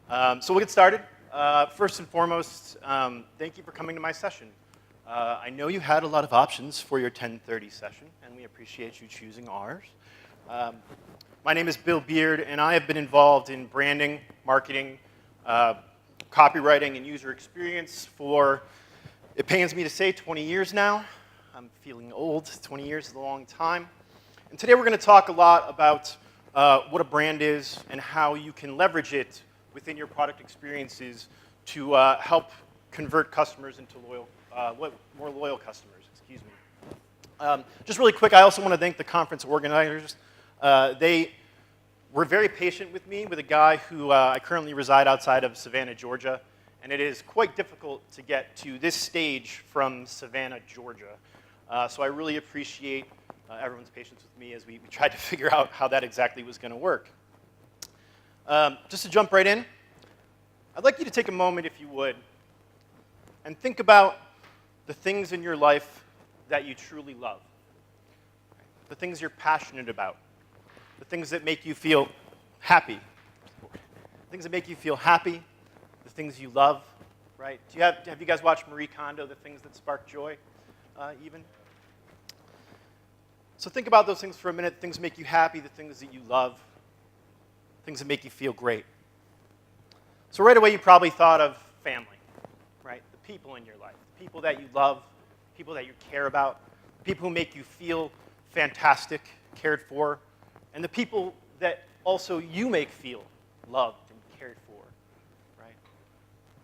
So we'll get started. First and foremost, thank you for coming to my session. I know you had a lot of options for your 10:30 session, and we appreciate you choosing ours. My name is Bill Beard, and I have been involved in branding, marketing, copywriting, and user experience for, it pains me to say, 20 years now. I'm feeling old. 20 years is a long time. And today we're going to talk a lot about what a brand is and how you can leverage it within your product experiences to help convert customers into more loyal customers. Excuse me. Just really quick, I also want to thank the conference organizers. They were very patient with me, with a guy who I currently reside outside of Savannah, Georgia, and it is quite difficult to get to this stage from Savannah, Georgia. So I really appreciate everyone's patience with me as we tried to figure out how that exactly was going to work. Just to jump right in, I'd like you to take a moment, if you would, and think about the things in your life that you truly love, the things you're passionate about, the things that make you feel happy, the things that make you feel happy, the things you love, right? Have you guys watched Marie Kondo, The Things That Spark Joy, even? So think about those things for a minute, things that make you happy, the things that you love, things that make you feel great. So right away you probably thought of family, right? The people in your life, the people that you love, people that you care about, people who make you feel fantastic, cared for, and the people that also you make feel loved and cared for, right?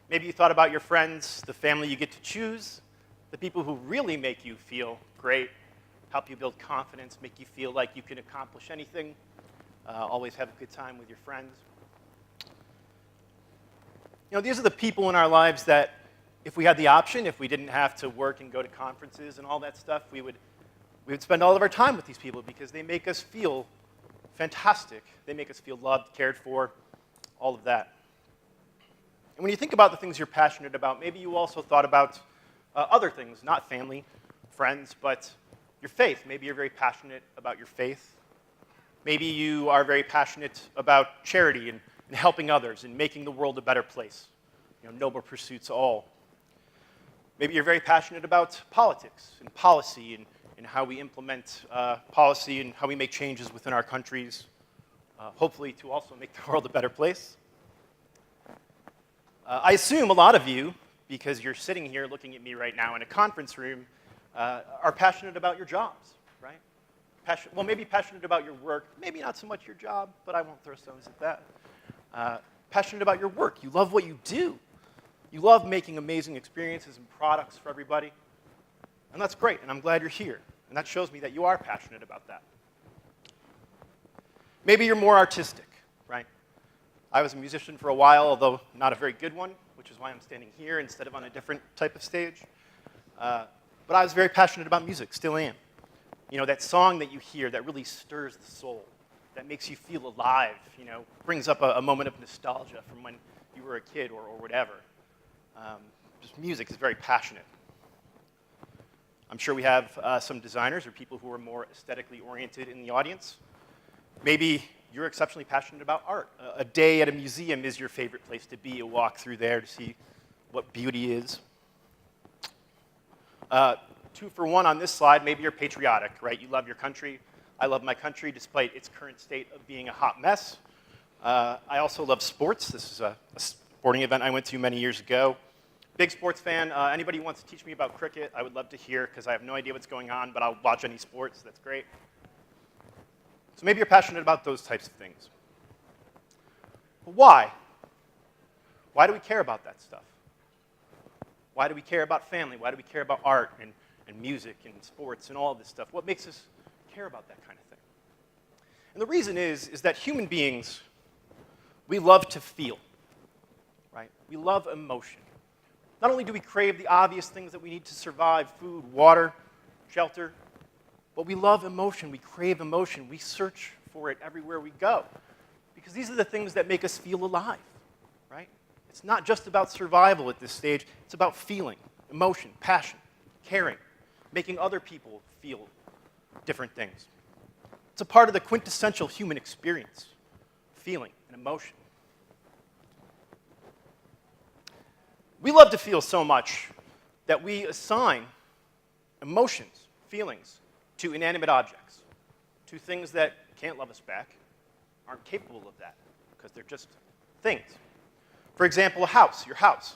Maybe you thought about your friends, the family you get to choose, the people who really make you feel great, help you build confidence, make you feel like you can accomplish anything, always have a good time with your friends. You know, these are the people in our lives that if we had the option, if we didn't have to work and go to conferences and all that stuff, we would spend all of our time with these people because they make us feel fantastic. They make us feel loved, cared for, all of that. And when you think about the things you're passionate about, maybe you also thought about other things, not family, friends, but your faith. Maybe you're very passionate about your faith. Maybe you are very passionate about charity and helping others and making the world a better place. You know, noble pursuits all. Maybe you're very passionate about politics and policy and how we implement policy and how we make changes within our countries, hopefully to also make the world a better place. I assume a lot of you, because you're sitting here looking at me right now in a conference room, are passionate about your jobs, right? Maybe passionate about your work, maybe not so much your job, but I won't throw stones at that. Passionate about your work. You love what you do. You love making amazing experiences and products for everybody. And that's great, and I'm glad you're here. And that shows me that you are passionate about that. Maybe you're more artistic, right? I was a musician for a while, although not a very good one, which is why I'm standing here instead of on a different type of stage. But I was very passionate about music, still am. You know, that song that you hear that really stirs the soul, that makes you feel alive, you know, brings up a moment of nostalgia from when you were a kid or whatever. Just music is very passionate. I'm sure we have some designers or people who are more aesthetically oriented in the audience. Maybe you're exceptionally passionate about art. A day at a museum is your favorite place to be, a walk through there to see what beauty is. 2 for 1 on this slide, maybe you're patriotic, right? You love your country. I love my country despite its current state of being a hot mess. I also love sports. This is a sporting event I went to many years ago. Big sports fan. Anybody who wants to teach me about cricket, I would love to hear because I have no idea what's going on, but I'll watch any sports. That's great. So maybe you're passionate about those types of things. But why? Why do we care about that stuff? Why do we care about family? Why do we care about art and music and sports and all of this stuff? What makes us care about that kind of thing? And the reason is that human beings, we love to feel, right? We love emotion. Not only do we crave the obvious things that we need to survive, food, water, shelter, but we love emotion. We crave emotion. We search for it everywhere we go because these are the things that make us feel alive, right? It's not just about survival at this stage. It's about feeling, emotion, passion, caring, making other people feel different things. It's a part of the quintessential human experience, feeling and emotion. We love to feel so much that we assign emotions, feelings, to inanimate objects, to things that can't love us back, aren't capable of that, because they're just things. For example, a house, your house.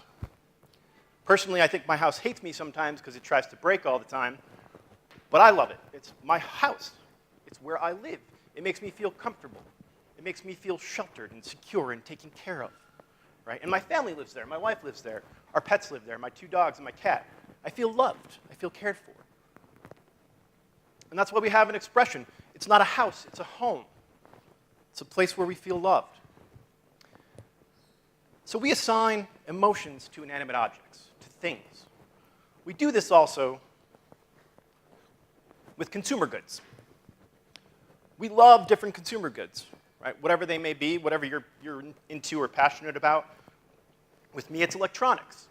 Personally, I think my house hates me sometimes because it tries to break all the time, but I love it. It's my house. It's where I live. It makes me feel comfortable. It makes me feel sheltered and secure and taken care of, right? And my family lives there. My wife lives there. Our pets live there, my 2 dogs and my cat. I feel loved. I feel cared for. And that's why we have an expression. It's not a house, it's a home. It's a place where we feel loved. So we assign emotions to inanimate objects, to things. We do this also with consumer goods. We love different consumer goods, right? Whatever they may be, whatever you're into or passionate about. With me, it's electronics.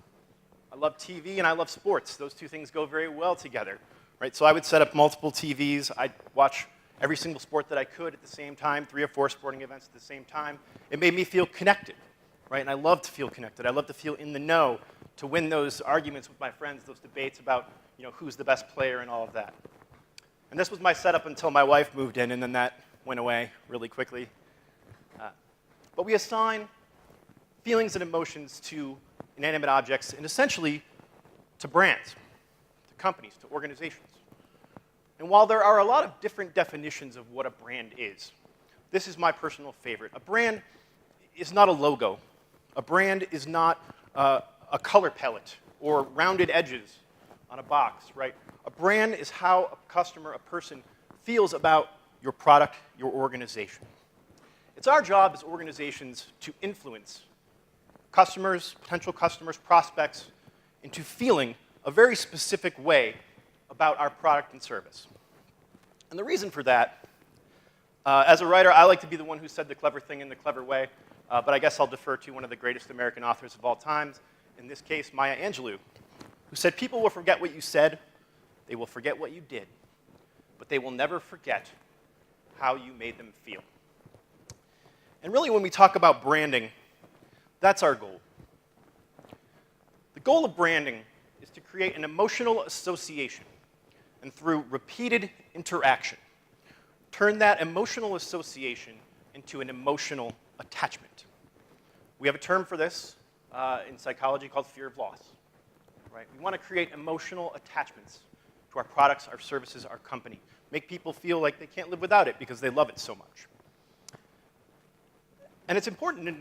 I love TV and I love sports. Those 2 things go very well together, right? So I would set up multiple TVs. I'd watch every single sport that I could at the same time, 3 or 4 sporting events at the same time. It made me feel connected, right? And I love to feel connected. I love to feel in the know, to win those arguments with my friends, those debates about, who's the best player and all of that. And this was my setup until my wife moved in, and then that went away really quickly. But we assign feelings and emotions to inanimate objects, and essentially to brands, to companies, to organizations. And while there are a lot of different definitions of what a brand is, this is my personal favorite. A brand is not a logo. A brand is not a color palette or rounded edges on a box, right? A brand is how a customer, a person, feels about your product, your organization. It's our job as organizations to influence customers, potential customers, prospects, into feeling a very specific way about our product and service. And the reason for that, as a writer, I like to be the one who said the clever thing in the clever way, but I guess I'll defer to one of the greatest American authors of all time, in this case, Maya Angelou, who said, "People will forget what you said, they will forget what you did, but they will never forget how you made them feel." And really, when we talk about branding, that's our goal. The goal of branding is to create an emotional association, and through repeated interaction, turn that emotional association into an emotional attachment. We have a term for this in psychology called fear of loss. Right? We want to create emotional attachments to our products, our services, our company. Make people feel like they can't live without it because they love it so much. And it's important to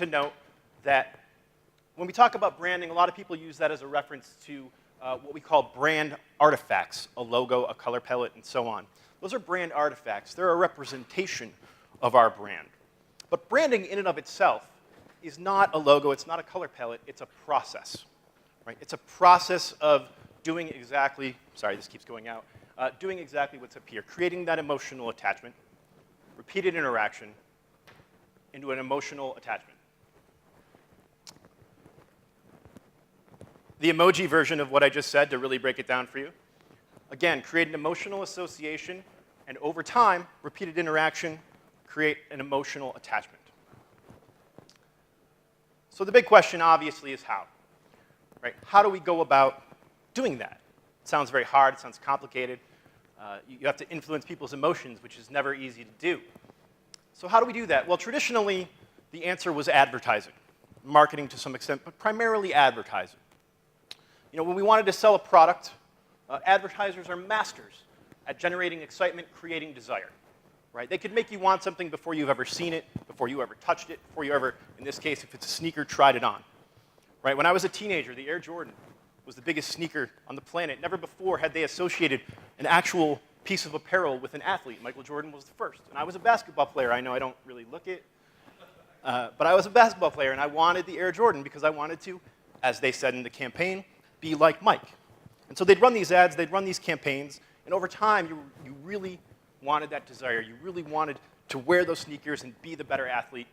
note that when we talk about branding, a lot of people use that as a reference to what we call brand artifacts, a logo, a color palette, and so on. Those are brand artifacts. They're a representation of our brand. But branding in and of itself is not a logo, it's not a color palette, it's a process. Right? It's a process of doing exactly, sorry, this keeps going out, doing exactly what's up here, creating that emotional attachment, repeated interaction into an emotional attachment. The emoji version of what I just said, to really break it down for you. Again, create an emotional association, and over time, repeated interaction, create an emotional attachment. So the big question, obviously, is how. Right? How do we go about doing that? It sounds very hard, it sounds complicated. You have to influence people's emotions, which is never easy to do. So how do we do that? Well, traditionally, the answer was advertising. Marketing to some extent, but primarily advertising. When we wanted to sell a product, advertisers are masters at generating excitement, creating desire. Right? They could make you want something before you've ever seen it, before you ever touched it, before you ever, in this case, if it's a sneaker, tried it on. Right? When I was a teenager, the Air Jordan was the biggest sneaker on the planet. Never before had they associated an actual piece of apparel with an athlete. Michael Jordan was the first. And I was a basketball player. I know I don't really look it, but I was a basketball player, and I wanted the Air Jordan because I wanted to, as they said in the campaign, be like Mike. And so they'd run these ads, they'd run these campaigns, and over time, you really wanted that desire. You really wanted to wear those sneakers and be the better athlete,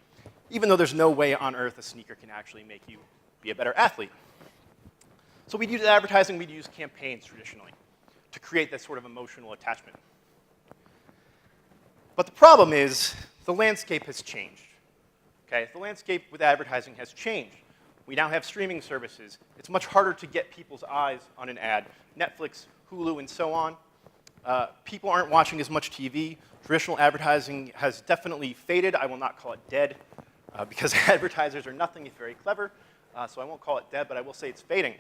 even though there's no way on earth a sneaker can actually make you be a better athlete. So we'd use advertising, we'd use campaigns traditionally to create that sort of emotional attachment. But the problem is the landscape has changed. Okay? The landscape with advertising has changed. We now have streaming services. It's much harder to get people's eyes on an ad. Netflix, Hulu, and so on. People aren't watching as much TV. Traditional advertising has definitely faded. I will not call it dead, because advertisers are nothing if very clever. So I won't call it dead, but I will say it's fading.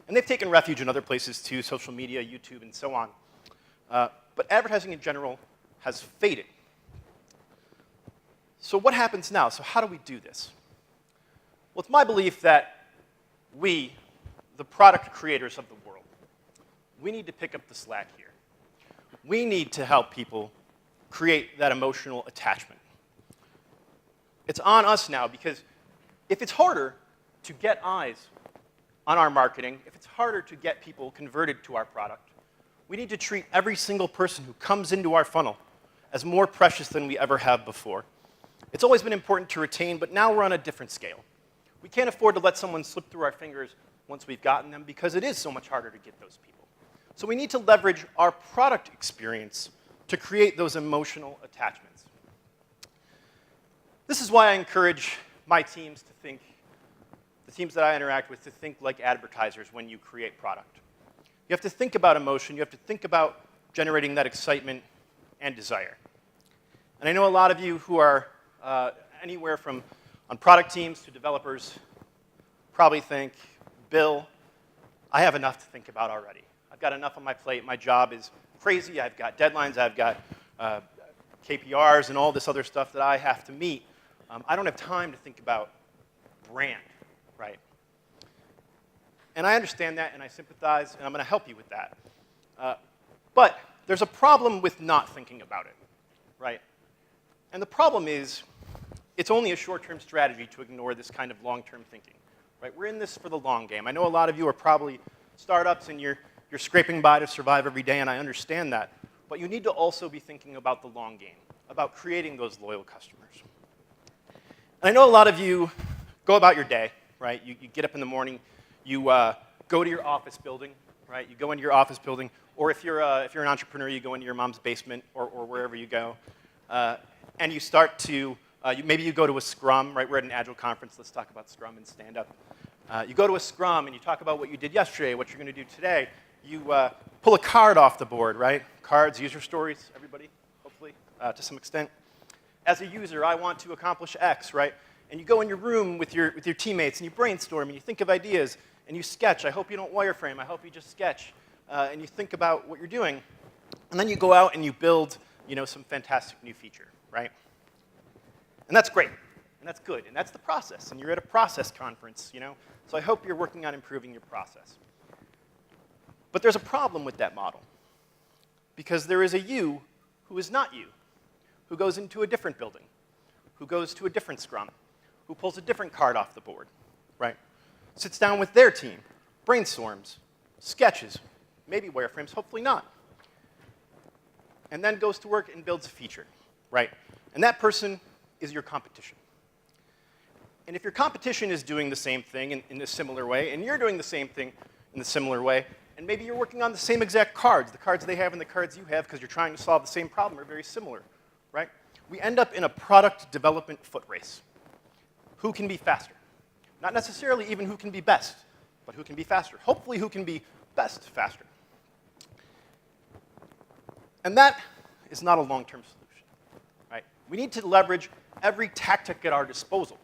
And they've taken refuge in other places too, social media, YouTube, and so on. But advertising in general has faded. So what happens now? So how do we do this? Well, it's my belief that we, the product creators of the world, we need to pick up the slack here. We need to help people create that emotional attachment. It's on us now, because if it's harder to get eyes on our marketing, if it's harder to get people converted to our product, we need to treat every single person who comes into our funnel as more precious than we ever have before. It's always been important to retain, but now we're on a different scale. We can't afford to let someone slip through our fingers once we've gotten them, because it is so much harder to get those people. So we need to leverage our product experience to create those emotional attachments. This is why I encourage my teams to think, the teams that I interact with, to think like advertisers when you create product. You have to think about emotion. You have to think about generating that excitement and desire. And I know a lot of you who are anywhere from on product teams to developers probably think, Bill, I have enough to think about already. I've got enough on my plate. My job is crazy. I've got deadlines. I've got KPRs and all this other stuff that I have to meet. I don't have time to think about brand, right? And I understand that, and I sympathize, and I'm going to help you with that. But there's a problem with not thinking about it, right? And the problem is, it's only a short-term strategy to ignore this kind of long-term thinking, right? We're in this for the long game. I know a lot of you are probably startups, and you're scraping by to survive every day, and I understand that. But you need to also be thinking about the long game, about creating those loyal customers. And I know a lot of you go about your day, right? You get up in the morning, you go to your office building, right? You go into your office building, or if you're an entrepreneur, you go into your mom's basement or wherever you go, and you start to, maybe you go to a Scrum, right? We're at an Agile conference. Let's talk about Scrum and stand up. You go to a Scrum, and you talk about what you did yesterday, what you're going to do today. You pull a card off the board, right? Cards, user stories, everybody, hopefully, to some extent. As a user, I want to accomplish X, right? And you go in your room with your teammates, and you brainstorm, and you think of ideas, and you sketch. I hope you don't wireframe. I hope you just sketch. And you think about what you're doing. And then you go out and you build, some fantastic new feature, right? And that's great, and that's good, and that's the process. And you're at a process conference, So I hope you're working on improving your process. But there's a problem with that model, because there is a you who is not you, who goes into a different building, who goes to a different Scrum, who pulls a different card off the board, right? Sits down with their team, brainstorms, sketches, maybe wireframes, hopefully not. And then goes to work and builds a feature, right? And that person is your competition. And if your competition is doing the same thing in a similar way, and you're doing the same thing in a similar way, and maybe you're working on the same exact cards, the cards they have and the cards you have because you're trying to solve the same problem are very similar, right? We end up in a product development foot race. Who can be faster? Not necessarily even who can be best, but who can be faster. Hopefully who can be best faster. And that is not a long-term solution, right? We need to leverage every tactic at our disposal,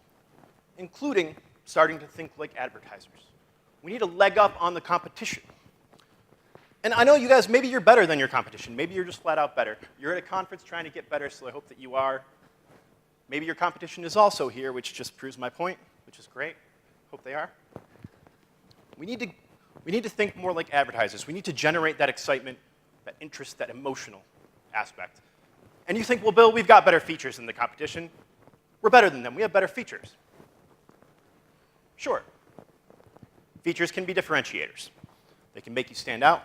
including starting to think like advertisers. We need a leg up on the competition. And I know you guys, maybe you're better than your competition. Maybe you're just flat out better. You're at a conference trying to get better, so I hope that you are. Maybe your competition is also here, which just proves my point, which is great. Hope they are. We need to think more like advertisers. We need to generate that excitement, that interest, that emotional aspect. And you think, well, Bill, we've got better features than the competition. We're better than them. We have better features. Sure. Features can be differentiators. They can make you stand out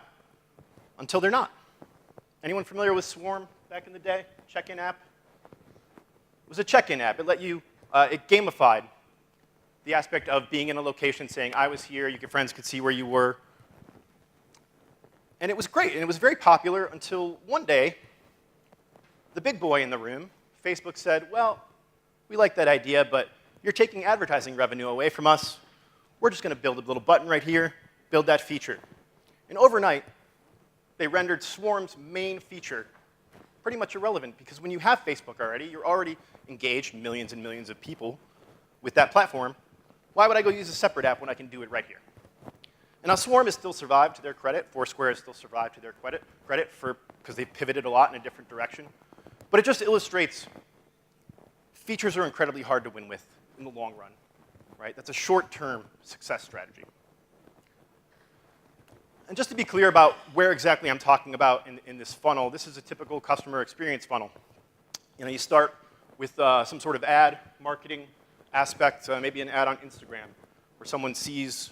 until they're not. Anyone familiar with Swarm back in the day? Check-in app? It was a check-in app. It let you, it gamified the aspect of being in a location saying, I was here, your friends could see where you were. And it was great, and it was very popular until one day, the big boy in the room, Facebook said, well, we like that idea, but you're taking advertising revenue away from us. we're just going to build a little button right here, build that feature. And overnight, they rendered Swarm's main feature pretty much irrelevant, because when you have Facebook already, you're already engaged millions and millions of people with that platform. Why would I go use a separate app when I can do it right here? And now Swarm has still survived to their credit. Foursquare has still survived to their credit because they've pivoted a lot in a different direction. But it just illustrates features are incredibly hard to win with in the long run, right? That's a short-term success strategy. And just to be clear about where exactly I'm talking about in this funnel, this is a typical customer experience funnel. You know, you start with some sort of ad marketing aspect, maybe an ad on Instagram, where someone sees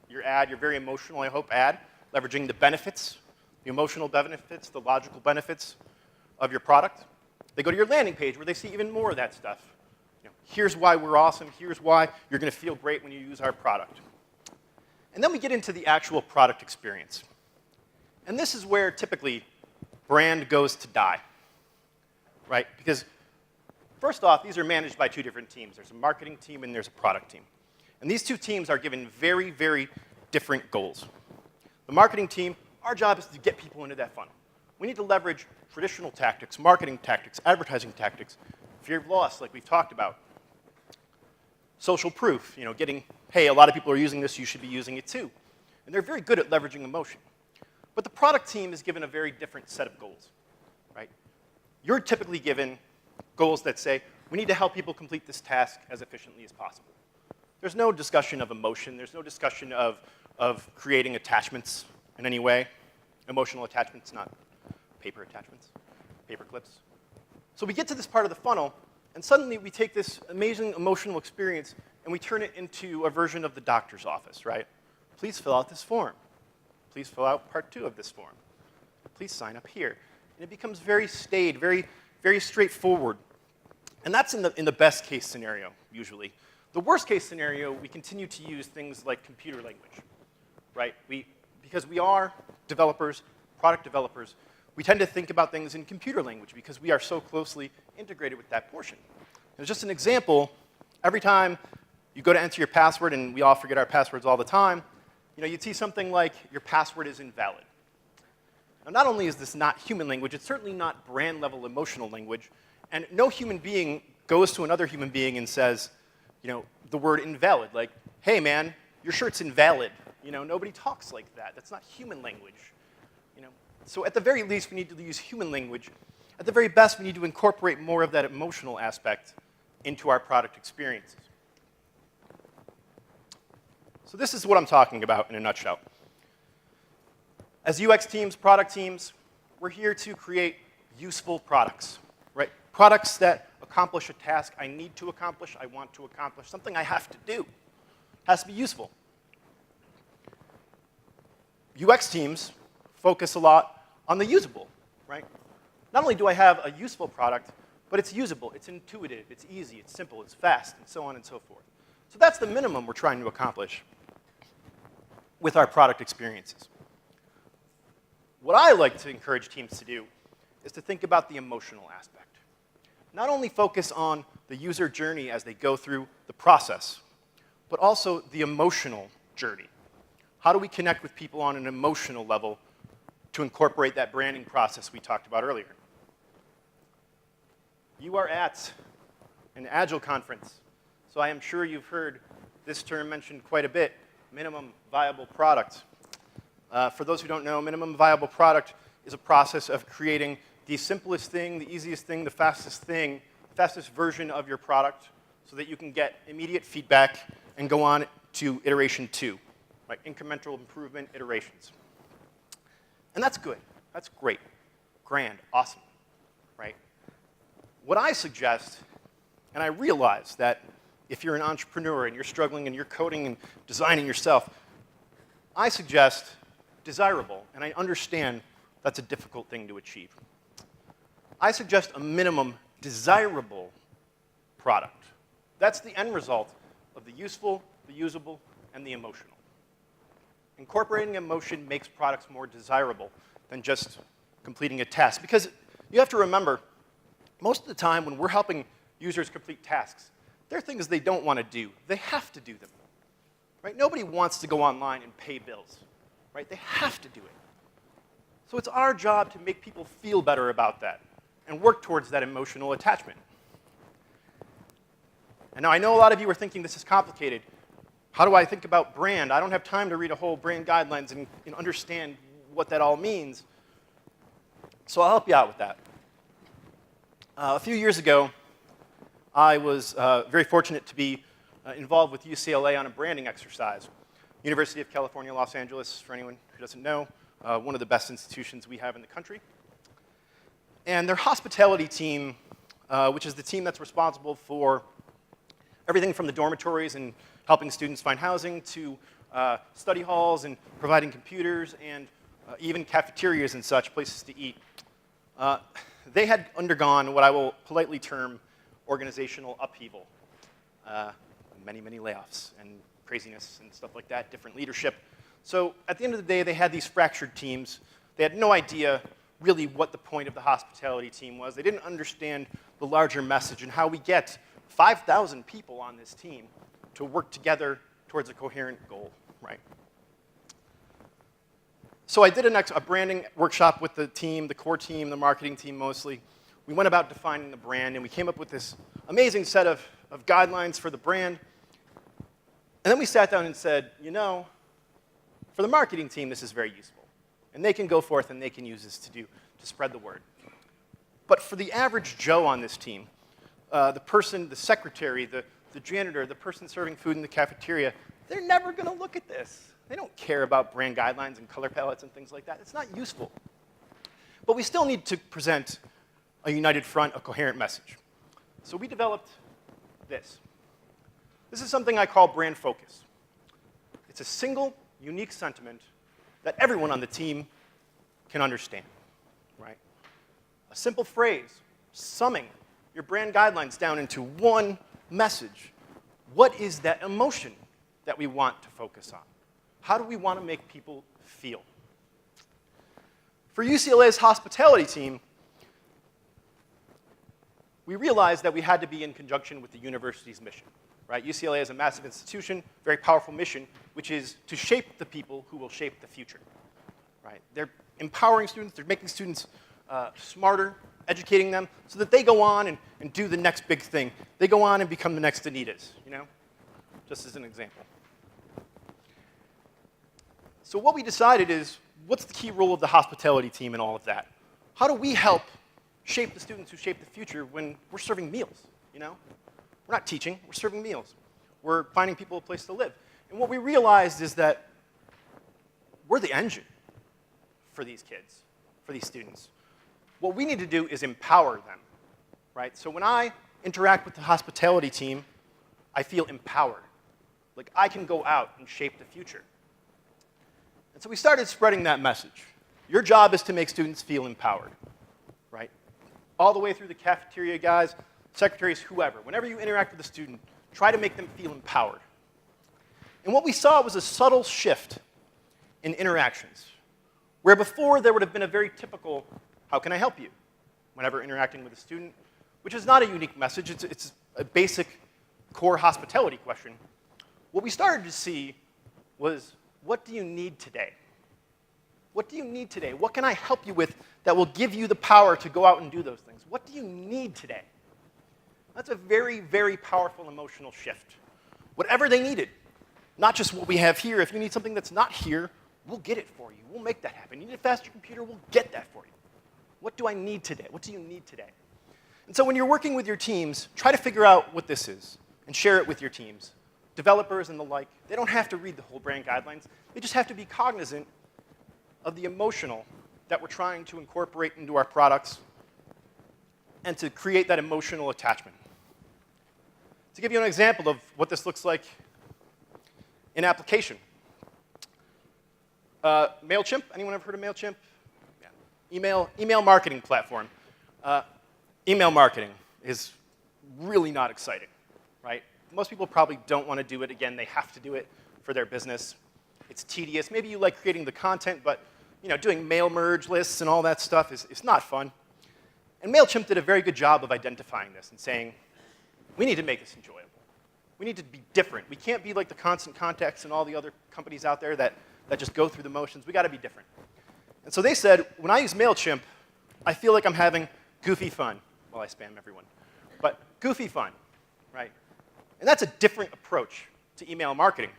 your ad, your very emotional, I hope, ad, leveraging the benefits, the emotional benefits, the logical benefits of your product. They go to your landing page where they see even more of that stuff. You know, here's why we're awesome. Here's why you're going to feel great when you use our product. And then we get into the actual product experience. And this is where typically brand goes to die, right? Because first off, these are managed by two different teams. There's a marketing team and there's a product team. And these two teams are given very, very different goals. The marketing team, our job is to get people into that funnel. We need to leverage traditional tactics, marketing tactics, advertising tactics, fear of loss, like we've talked about. Social proof, you know, getting, hey, a lot of people are using this, you should be using it too. And they're very good at leveraging emotion. But the product team is given a very different set of goals, right? You're typically given goals that say, we need to help people complete this task as efficiently as possible. There's no discussion of emotion. There's no discussion of creating attachments in any way. Emotional attachments, not paper attachments, paper clips. So we get to this part of the funnel, and suddenly we take this amazing emotional experience and we turn it into a version of the doctor's office, right? Please fill out this form. Please fill out part 2 of this form. Please sign up here. And it becomes very staid, very, very straightforward. And that's in the best case scenario, usually. The worst case scenario, we continue to use things like computer language, right? Because we are developers, product developers, we tend to think about things in computer language because we are so closely integrated with that portion. As just an example, every time you go to enter your password, and we all forget our passwords all the time, you know, you'd see something like, your password is invalid. Now, not only is this not human language, it's certainly not brand-level emotional language, and no human being goes to another human being and says, you know, the word invalid, like, hey, man, your shirt's invalid. You know, nobody talks like that. That's not human language. You know, so at the very least, we need to use human language. At the very best, we need to incorporate more of that emotional aspect into our product experiences. So this is what I'm talking about in a nutshell. As UX teams, product teams, we're here to create useful products, right? Products that accomplish a task I need to accomplish, I want to accomplish, something I have to do. It has to be useful. UX teams focus a lot on the usable, right? Not only do I have a useful product, but it's usable, it's intuitive, it's easy, it's simple, it's fast, and so on and so forth. So that's the minimum we're trying to accomplish with our product experiences. What I like to encourage teams to do is to think about the emotional aspect. Not only focus on the user journey as they go through the process, but also the emotional journey. How do we connect with people on an emotional level to incorporate that branding process we talked about earlier? You are at an Agile conference, so I am sure you've heard this term mentioned quite a bit, minimum viable product. For those who don't know, minimum viable product is a process of creating the simplest thing, the easiest thing, the fastest version of your product so that you can get immediate feedback and go on to iteration 2, right? Incremental improvement iterations. And that's good. That's great. Grand. Awesome. Right? What I suggest, and I realize that if you're an entrepreneur and you're struggling and you're coding and designing yourself, I suggest desirable, and I understand that's a difficult thing to achieve. I suggest a minimum desirable product. That's the end result of the useful, the usable, and the emotional. Incorporating emotion makes products more desirable than just completing a task. Because you have to remember, most of the time when we're helping users complete tasks, they're things they don't want to do. They have to do them. right? Nobody wants to go online and pay bills, right? They have to do it. So it's our job to make people feel better about that and work towards that emotional attachment. And now I know a lot of you are thinking this is complicated. How do I think about brand? I don't have time to read a whole brand guidelines and understand what that all means. So I'll help you out with that. A few years ago, I was very fortunate to be involved with UCLA on a branding exercise. University of California, Los Angeles, for anyone who doesn't know, one of the best institutions we have in the country. And their hospitality team, which is the team that's responsible for everything from the dormitories and helping students find housing to study halls and providing computers and even cafeterias and such, places to eat. They had undergone what I will politely term organizational upheaval. Many, many layoffs and craziness and stuff like that, different leadership. So at the end of the day, they had these fractured teams. They had no idea really what the point of the hospitality team was. They didn't understand the larger message and how we get 5,000 people on this team to work together towards a coherent goal, right? So I did a branding workshop with the team, the core team, the marketing team mostly. We went about defining the brand, and we came up with this amazing set of guidelines for the brand. And then we sat down and said, you know, for the marketing team, this is very useful. And they can go forth and they can use this to spread the word. But for the average Joe on this team, the person, the secretary, the janitor, the person serving food in the cafeteria, they're never going to look at this. They don't care about brand guidelines and color palettes and things like that. It's not useful. But we still need to present a united front, a coherent message. So we developed this. This is something I call brand focus. It's a single, unique sentiment that everyone on the team can understand, right? A simple phrase, summing your brand guidelines down into one message. What is that emotion that we want to focus on? How do we want to make people feel? For UCLA's hospitality team, we realized that we had to be in conjunction with the university's mission, right? UCLA is a massive institution, very powerful mission, which is to shape the people who will shape the future, right? They're empowering students, they're making students smarter, educating them so that they go on and do the next big thing. They go on and become the next Anitas, you know? Just as an example. So what we decided is, what's the key role of the hospitality team in all of that? How do we help shape the students who shape the future when we're serving meals, you know? We're not teaching, we're serving meals. We're finding people a place to live. And what we realized is that we're the engine for these kids, for these students. What we need to do is empower them, right? So when I interact with the hospitality team, I feel empowered. Like I can go out and shape the future. And so we started spreading that message. Your job is to make students feel empowered, right? All the way through the cafeteria guys, secretaries, whoever. Whenever you interact with a student, try to make them feel empowered. And what we saw was a subtle shift in interactions, where before there would have been a very typical, how can I help you? Whenever interacting with a student, which is not a unique message, it's a basic core hospitality question. What we started to see was, what do you need today? What do you need today? What can I help you with that will give you the power to go out and do those things? What do you need today? That's a very, very powerful emotional shift. Whatever they needed, not just what we have here. If you need something that's not here, we'll get it for you. We'll make that happen. You need a faster computer, we'll get that for you. What do I need today? What do you need today? And so when you're working with your teams, try to figure out what this is and share it with your teams. Developers and the like, they don't have to read the whole brand guidelines. They just have to be cognizant of the emotional that we're trying to incorporate into our products and to create that emotional attachment. To give you an example of what this looks like in application. MailChimp, anyone ever heard of MailChimp? Yeah. Email marketing platform. Email marketing is really not exciting, right? Most people probably don't want to do it. Again, they have to do it for their business. It's tedious. Maybe you like creating the content, but doing mail merge lists and all that stuff is not fun. And MailChimp did a very good job of identifying this and saying, we need to make this enjoyable. We need to be different. We can't be like the Constant Contacts and all the other companies out there that just go through the motions. We got to be different. And so they said, when I use MailChimp, I feel like I'm having goofy fun. Well, I spam everyone. But goofy fun, right? And that's a different approach to email marketing.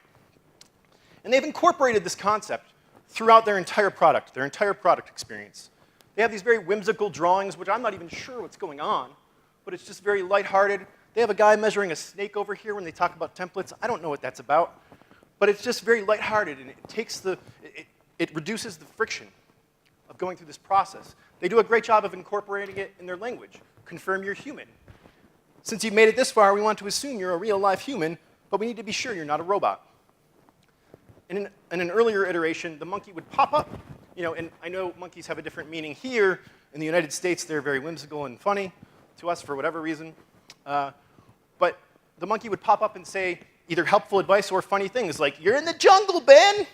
And they've incorporated this concept throughout their entire product experience. They have these very whimsical drawings, which I'm not even sure what's going on, but it's just very lighthearted. They have a guy measuring a snake over here when they talk about templates. I don't know what that's about, but it's just very lighthearted, and it reduces the friction of going through this process. They do a great job of incorporating it in their language. Confirm you're human. Since you've made it this far, we want to assume you're a real live human, but we need to be sure you're not a robot. In an earlier iteration, the monkey would pop up, and I know monkeys have a different meaning here. In the United States, they're very whimsical and funny to us for whatever reason. But the monkey would pop up and say either helpful advice or funny things like, "You're in the jungle, Ben!"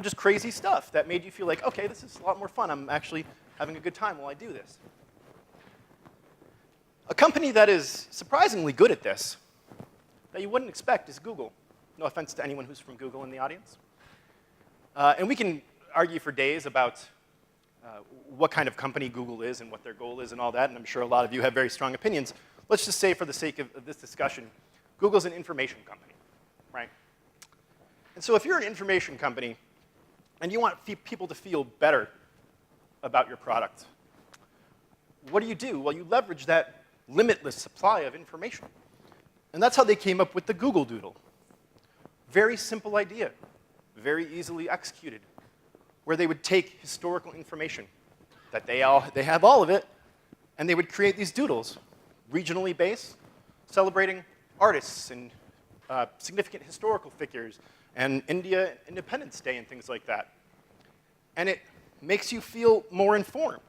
Just crazy stuff that made you feel like, okay, this is a lot more fun. I'm actually having a good time while I do this. A company that is surprisingly good at this, that you wouldn't expect, is Google. No offense to anyone who's from Google in the audience. And we can argue for days about what kind of company Google is and what their goal is and all that, and I'm sure a lot of you have very strong opinions. Let's just say, for the sake of this discussion, Google's an information company, right? And so if you're an information company and you want people to feel better about your product, what do? Well, you leverage that limitless supply of information. And that's how they came up with the Google Doodle. Very simple idea, very easily executed, where they would take historical information that they have all of it, and they would create these doodles, regionally based, celebrating artists and significant historical figures, and India Independence Day and things like that. And it makes you feel more informed,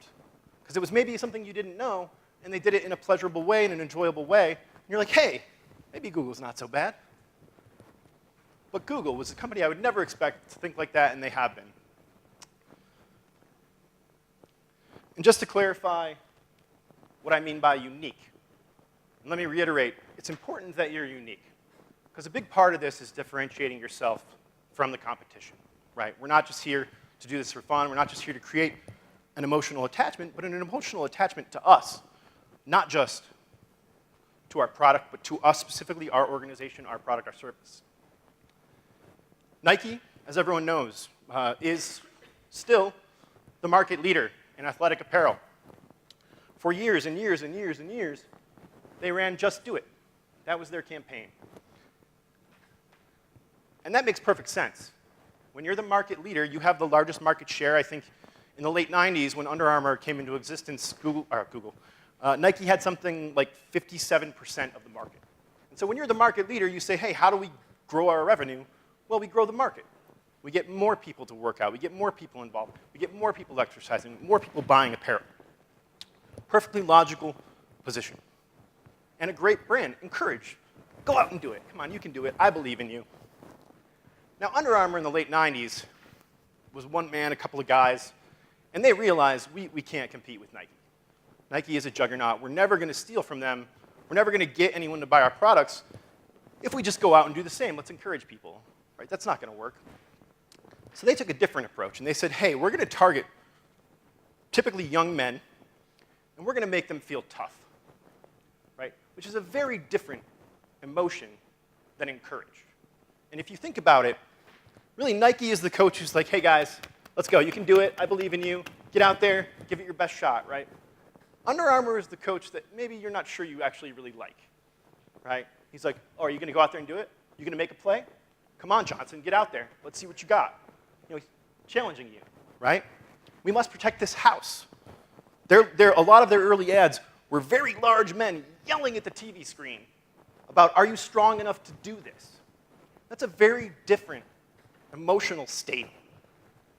because it was maybe something you didn't know, and they did it in a pleasurable way, in an enjoyable way, and you're like, hey, maybe Google's not so bad. But Google was a company I would never expect to think like that, and they have been. And just to clarify what I mean by unique, and let me reiterate, it's important that you're unique, because a big part of this is differentiating yourself from the competition, right? We're not just here to do this for fun. We're not just here to create an emotional attachment, but an emotional attachment to us, not just to our product, but to us specifically, our organization, our product, our service. Nike, as everyone knows, is still the market leader in athletic apparel. For years and years and years and years, they ran Just Do It. That was their campaign. And that makes perfect sense. When you're the market leader, you have the largest market share. I think in the late 90s, when Under Armour came into existence, Nike had something like 57% of the market. And so when you're the market leader, you say, hey, how do we grow our revenue? Well, we grow the market. We get more people to work out. We get more people involved. We get more people exercising, more people buying apparel. Perfectly logical position. And a great brand. Encourage. Go out and do it. Come on, you can do it. I believe in you. Now, Under Armour in the late 90s was one man, a couple of guys, and they realized we can't compete with Nike. Nike is a juggernaut. We're never going to steal from them. We're never going to get anyone to buy our products if we just go out and do the same. Let's encourage people. Right? That's not going to work. So they took a different approach, and they said, hey, we're going to target typically young men, and we're going to make them feel tough, right? Which is a very different emotion than encourage. And if you think about it, really Nike is the coach who's like, hey guys, let's go. You can do it. I believe in you. Get out there. Give it your best shot, right? Under Armour is the coach that maybe you're not sure you actually really like, right? He's like, oh, are you going to go out there and do it? You going to make a play? Come on, Johnson, get out there. Let's see what you got. He's challenging you, right? We must protect this house. A lot of their early ads were very large men yelling at the TV screen about, are you strong enough to do this? That's a very different emotional state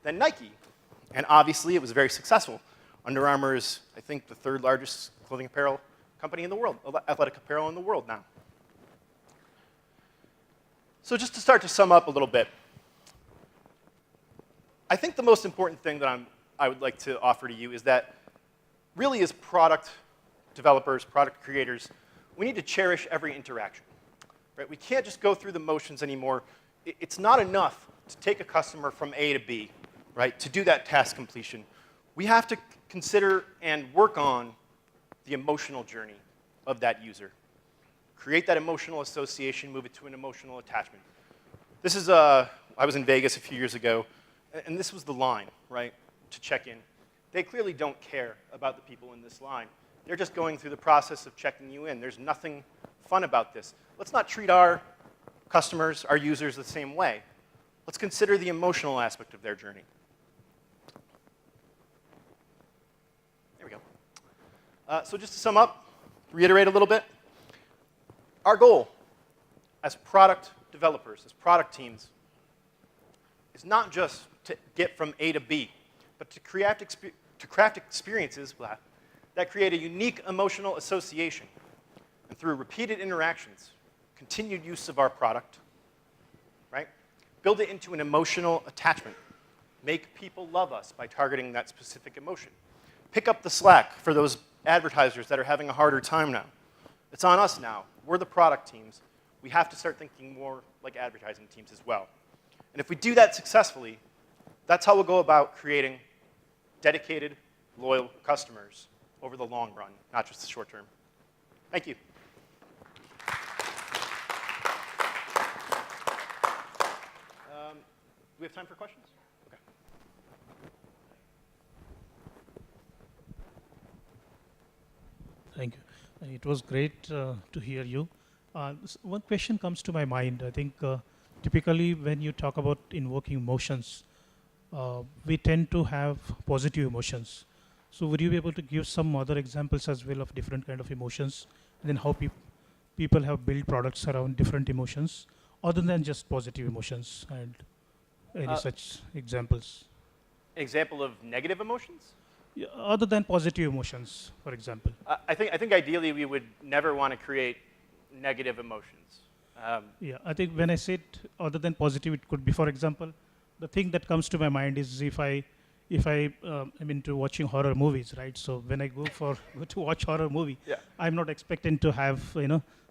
than Nike. And obviously, it was very successful. Under Armour is, I think, the third largest clothing apparel company in the world, athletic apparel in the world now. So just to start to sum up a little bit, I think the most important thing that I would like to offer to you is that really as product developers, product creators, we need to cherish every interaction. right? We can't just go through the motions anymore. It's not enough to take a customer from A to B, right, to do that task completion. We have to consider and work on the emotional journey of that user. Create that emotional association, move it to an emotional attachment. This is, I was in Vegas a few years ago, and this was the line, right, to check in. They clearly don't care about the people in this line. They're just going through the process of checking you in. There's nothing fun about this. Let's not treat our customers, our users, the same way. Let's consider the emotional aspect of their journey. There we go. So just to sum up, reiterate a little bit, our goal as product developers, as product teams, is not just to get from A to B, but to craft experiences that create a unique emotional association. And through repeated interactions, continued use of our product, right? Build it into an emotional attachment. Make people love us by targeting that specific emotion. Pick up the slack for those advertisers that are having a harder time now. It's on us now. We're the product teams. We have to start thinking more like advertising teams as well. And if we do that successfully, that's how we'll go about creating dedicated, loyal customers over the long run, not just the short term. Thank you. Do we have time for questions? Okay. Thank you. It was great to hear you. One question comes to my mind. I think typically when you talk about invoking emotions, we tend to have positive emotions. So would you be able to give some other examples as well of different kind of emotions, and then how people have built products around different emotions, other than just positive emotions, and any such examples? Example of negative emotions? Yeah, other than positive emotions, for example. I think ideally we would never want to create negative emotions. Yeah, I think when I said other than positive, it could be, for example, the thing that comes to my mind is if I'm into watching horror movies, right? So when I go to watch horror movie, Yeah. I'm not expecting to have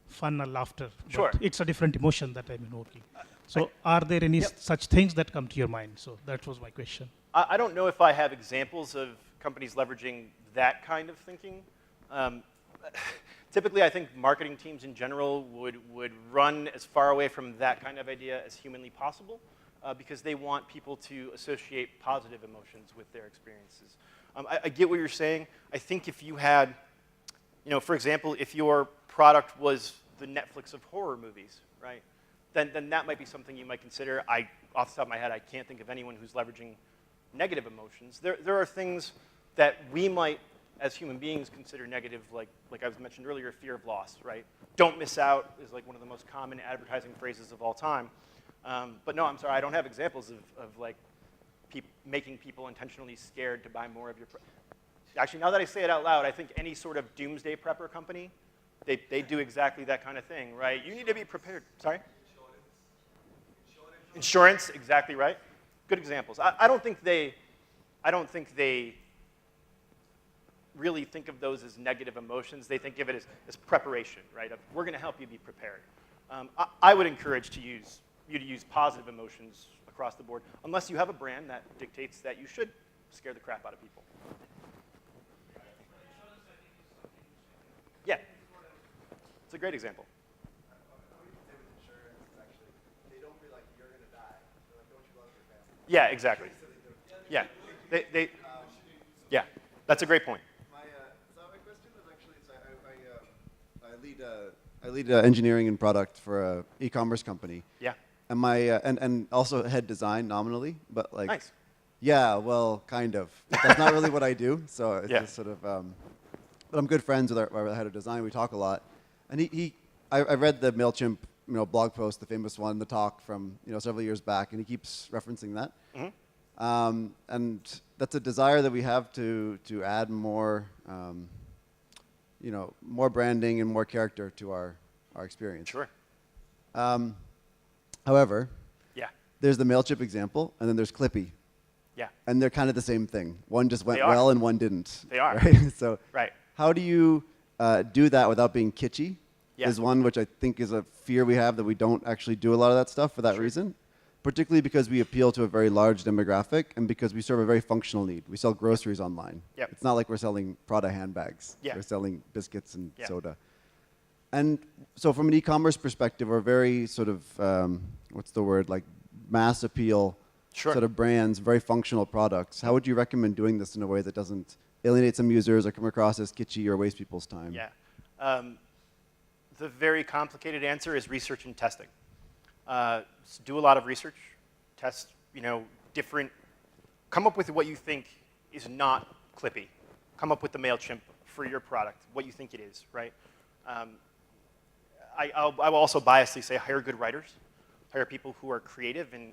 fun or laughter. Sure. But it's a different emotion that I'm invoking. So are there any such things that come to your mind? So that was my question. I don't know if I have examples of companies leveraging that kind of thinking. Typically, I think marketing teams in general would run as far away from that kind of idea as humanly possible because they want people to associate positive emotions with their experiences. I get what you're saying. I think if you had, for example, if your product was the Netflix of horror movies, right, then that might be something you might consider. Off the top of my head, I can't think of anyone who's leveraging negative emotions. There are things that we might, as human beings, consider negative, like I was mentioned earlier, fear of loss, right? Don't miss out is like one of the most common advertising phrases of all time. But no, I'm sorry, I don't have examples of like making people intentionally scared to buy more of your Actually, now that I say it out loud, I think any sort of doomsday prepper company, they do exactly that kind of thing, right? You need to be prepared. Sorry? Insurance, exactly right. Good examples. I don't think they really think of those as negative emotions. They think of it as preparation, right? We're going to help you be prepared. I would encourage you to use positive emotions across the board, unless you have a brand that dictates that you should scare the crap out of people. Yeah, it's a great example. Yeah, exactly. Yeah, yeah, that's a great point. So my question is actually, I lead engineering and product for an e-commerce company. Yeah. And and also head design nominally, but like. Nice. Yeah, well, kind of. That's not really what I do. So it's just sort of. But I'm good friends with our head of design. We talk a lot, and I read the Mailchimp blog post, the famous one, the talk from several years back, and he keeps referencing that. Mm-hmm. And that's a desire that we have to add more, more branding and more character to our experience. Sure. However, there's the Mailchimp example, and then there's Clippy. Yeah. And they're kind of the same thing. One just went well, and one didn't. They are. Right? So right. how do you do that without being kitschy? is one which I think is a fear we have, that we don't actually do a lot of that stuff for that reason. Particularly because we appeal to a very large demographic and because we serve a very functional need. We sell groceries online. Yep. It's not like we're selling Prada handbags. Yeah. We're selling biscuits and Yeah. soda. And so from an e-commerce perspective, we're very sort of, what's the word, like mass appeal sort of brands, very functional products. How would you recommend doing this in a way that doesn't alienate some users or come across as kitschy or waste people's time? Yeah. The very complicated answer is research and testing. Do a lot of research, test, come up with what you think is not Clippy. Come up with the MailChimp for your product, what you think it is, right? I will also biasly say hire good writers, hire people who are creative, and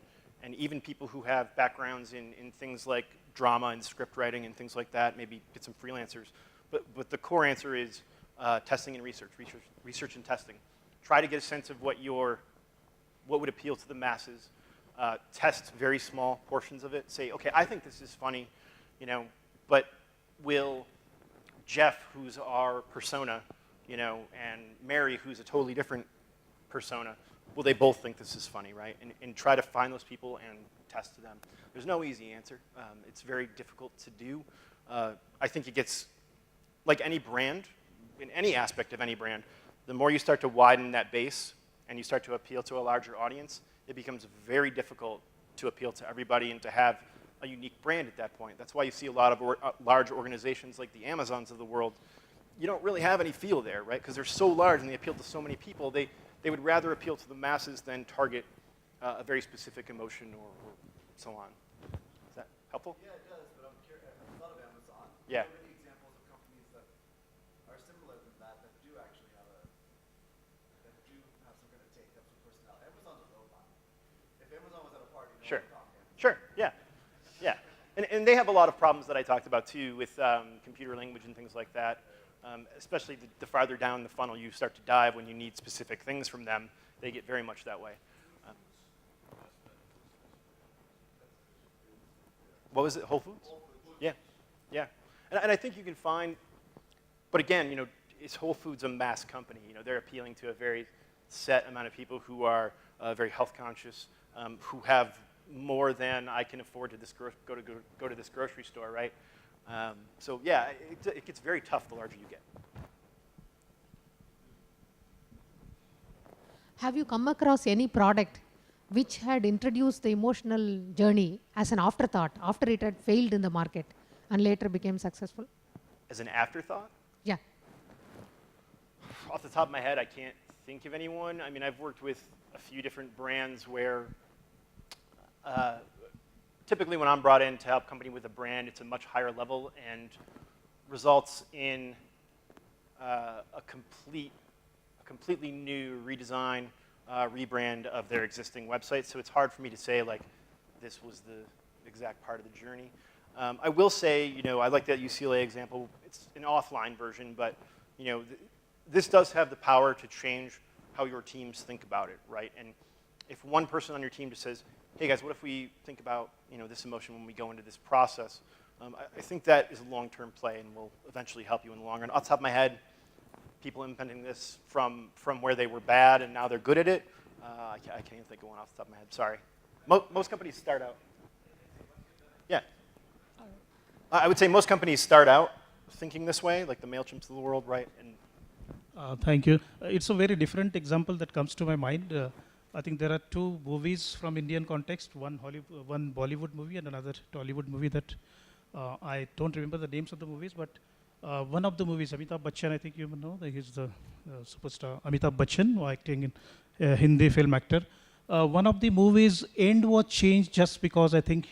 even people who have backgrounds in things like drama and script writing and things like that, maybe get some freelancers. But the core answer is testing and research and testing. Try to get a sense of what would appeal to the masses. Test very small portions of it. Say, okay, I think this is funny, but will Jeff, who's our persona, and Mary, who's a totally different persona, will they both think this is funny, right? And try to find those people and test to them. There's no easy answer. It's very difficult to do. I think it gets, like any brand, in any aspect of any brand, the more you start to widen that base and you start to appeal to a larger audience, it becomes very difficult to appeal to everybody and to have a unique brand at that point. That's why you see a lot of large organizations like the Amazons of the world. You don't really have any feel there, right? Because they're so large and they appeal to so many people. They would rather appeal to the masses than target a very specific emotion or so on. Is that helpful? Yeah, it does, but I'm curious. I thought of Amazon. Yeah. Are there any examples of companies that are similar to that do actually have some kind of take, have some personality? Amazon's a robot. If Amazon was at a party, no one would talk to Amazon. Sure, yeah. Yeah. And they have a lot of problems that I talked about too with computer language and things like that. Especially the farther down the funnel you start to dive when you need specific things from them, they get very much that way. What was it, Whole Foods? Yeah, yeah. And I think you can find, but again, is Whole Foods a mass company? They're appealing to a very set amount of people who are very health conscious, who have more than I can afford to go to this grocery store, right? So yeah, it gets very tough the larger you get. Have you come across any product which had introduced the emotional journey as an afterthought after it had failed in the market and later became successful? As an afterthought? Yeah. Off the top of my head, I can't think of anyone. I mean, I've worked with a few different brands where typically when I'm brought in to help a company with a brand, it's a much higher level and results in a completely new redesign, rebrand of their existing website. So it's hard for me to say, like, this was the exact part of the journey. I will say, I like that UCLA example. It's an offline version, but this does have the power to change how your teams think about it, right? And if one person on your team just says, hey guys, what if we think about this emotion when we go into this process? I think that is a long-term play and will eventually help you in the long run. Off the top of my head, people implementing this from where they were bad and now they're good at it, I can't even think of one off the top of my head, sorry. Most companies start out. Yeah. I would say most companies start out thinking this way, like the MailChimps of the world, right? And thank you. It's a very different example that comes to my mind. I think there are two movies from Indian context, one Bollywood movie and another Tollywood movie that I don't remember the names of the movies, but one of the movies, Amitabh Bachchan, I think you know, he's the superstar, Amitabh Bachchan, acting in Hindi film actor. One of the movies' end was changed just because I think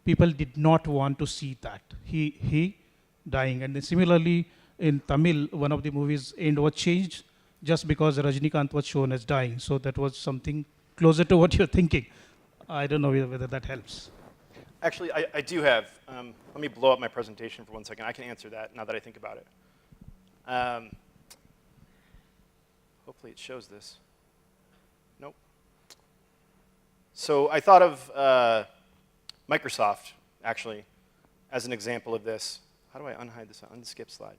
people did not want to see that. He dying. And then similarly, in Tamil, one of the movies' end was changed just because Rajnikant was shown as dying. So that was something closer to what you're thinking. I don't know whether that helps. Actually, I do have, let me blow up my presentation for 1 second. I can answer that now that I think about it. Hopefully it shows this. Nope. So I thought of Microsoft, actually, as an example of this. How do I unhide this, unskip slide?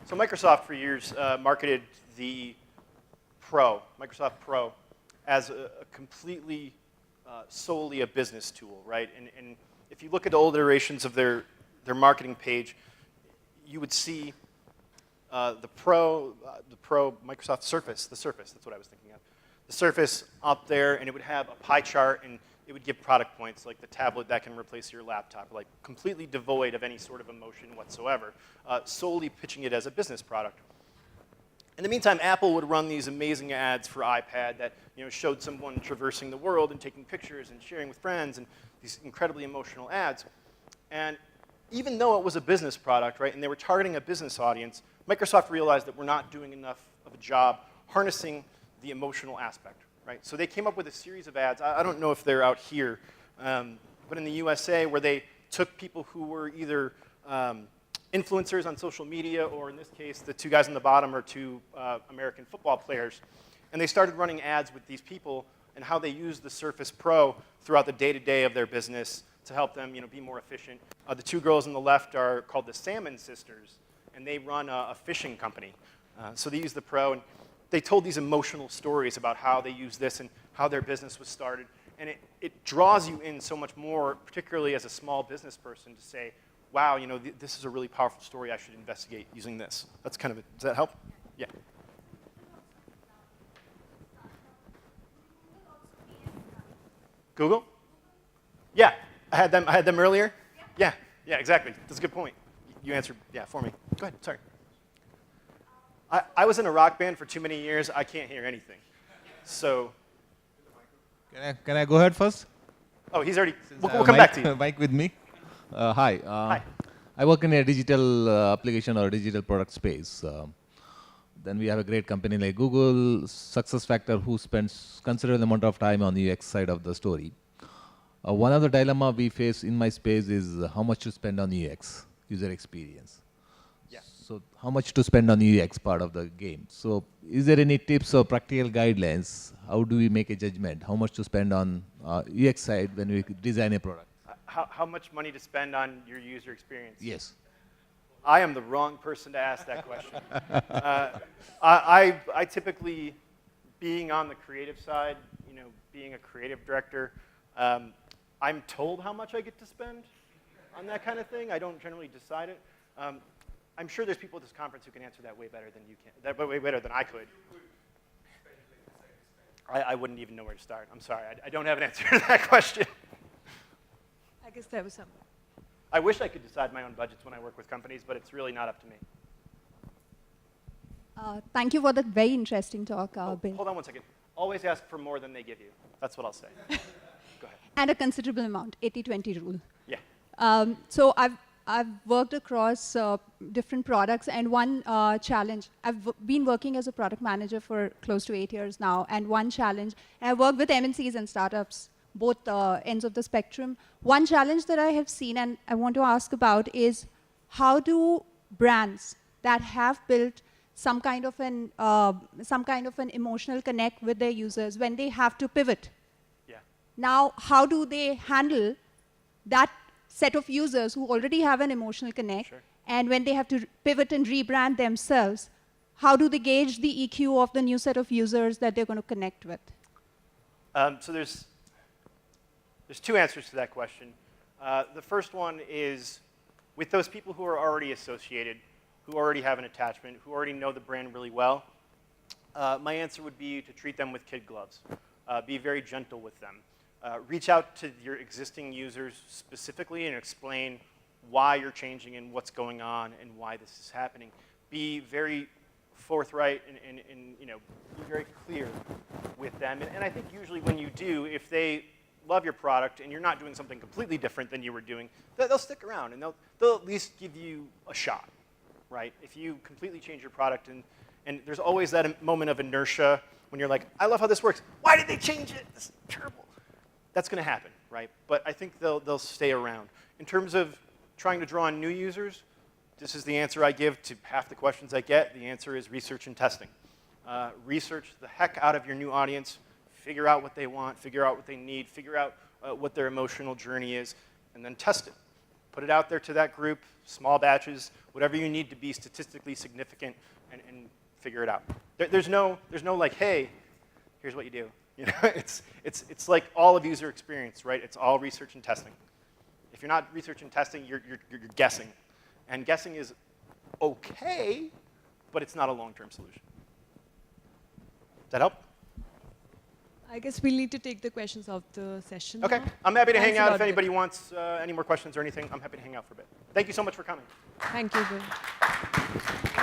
So Microsoft for years marketed the Microsoft Pro, as a completely solely a business tool, right? And if you look at old iterations of their marketing page, you would see the Pro Microsoft Surface, the Surface, that's what I was thinking of. The Surface up there, and it would have a pie chart, and it would give product points, like the tablet that can replace your laptop, like completely devoid of any sort of emotion whatsoever, solely pitching it as a business product. In the meantime, Apple would run these amazing ads for iPad that showed someone traversing the world and taking pictures and sharing with friends, and these incredibly emotional ads. And even though it was a business product, right, and they were targeting a business audience, Microsoft realized that we're not doing enough of a job harnessing the emotional aspect, right? So they came up with a series of ads. I don't know if they're out here, but in the USA, where they took people who were either influencers on social media, or in this case, the two guys on the bottom are two American football players, and they started running ads with these people and how they use the Surface Pro throughout the day-to-day of their business to help them be more efficient. The two girls on the left are called the Salmon Sisters, and they run a fishing company. So they use the Pro, and they told these emotional stories about how they use this and how their business was started. And it draws you in so much more, particularly as a small business person, to say, wow, this is a really powerful story. I should investigate using this. That's kind of it. Does that help? Yeah. Google? Yeah, I had them earlier. Yeah, exactly. That's a good point. You answered, for me. Go ahead, sorry. I was in a rock band for too many years. I can't hear anything. So. Can I go ahead first? Oh, he's already, we'll come back to you. Mike with me. Hi. Hi. I work in a digital application or digital product space. Then we have a great company like Google, SuccessFactor, who spends considerable amount of time on the UX side of the story. One of the dilemma we face in my space is how much to spend on UX, user experience. Yeah. So how much to spend on UX part of the game. So is there any tips or practical guidelines? How do we make a judgment? How much to spend on UX side when we design a product? How much money to spend on your user experience? Yes. I am the wrong person to ask that question. I typically, being on the creative side, being a creative director, I'm told how much I get to spend on that kind of thing. I don't generally decide it. I'm sure there's people at this conference who can answer that way better than you can, way better than I could. I wouldn't even know where to start. I'm sorry. I don't have an answer to that question. I guess there was some. I wish I could decide my own budgets when I work with companies, but it's really not up to me. Thank you for that very interesting talk, Bill. Hold on one second. Always ask for more than they give you. That's what I'll say. Go ahead. And a considerable amount, 80-20 rule. Yeah. So I've worked across different products, and one challenge, I've been working as a product manager for close to 8 years now, and one challenge, and I've worked with MNCs and startups, both ends of the spectrum. One challenge that I have seen and I want to ask about is how do brands that have built some kind of an emotional connect with their users, when they have to pivot? Yeah. Now, how do they handle that set of users who already have an emotional connect, Sure. and when they have to pivot and rebrand themselves, how do they gauge the EQ of the new set of users that they're going to connect with? So there's two answers to that question. The first one is with those people who are already associated, who already have an attachment, who already know the brand really well, my answer would be to treat them with kid gloves. Be very gentle with them. Reach out to your existing users specifically and explain why you're changing and what's going on and why this is happening. Be very forthright and be very clear with them. And I think usually when you do, if they love your product and you're not doing something completely different than you were doing, they'll stick around and they'll at least give you a shot, right? If you completely change your product and there's always that moment of inertia when you're like, I love how this works. Why did they change it? This is terrible. That's going to happen, right? But I think they'll stay around. In terms of trying to draw in new users, this is the answer I give to half the questions I get. The answer is research and testing. Research the heck out of your new audience. Figure out what they want. Figure out what they need. Figure out what their emotional journey is. And then test it. Put it out there to that group, small batches, whatever you need to be statistically significant, and figure it out. There's no like, hey, here's what you do. You know, it's like all of user experience, right? It's all research and testing. If you're not research and testing, you're guessing. And guessing is okay, but it's not a long-term solution. Does that help? I guess we'll need to take the questions of the session Okay. now. I'm happy to hang Thanks a out lot, if Bill. anybody wants any more questions or anything. I'm happy to hang out for a bit. Thank you so much for coming. Thank you, Bill.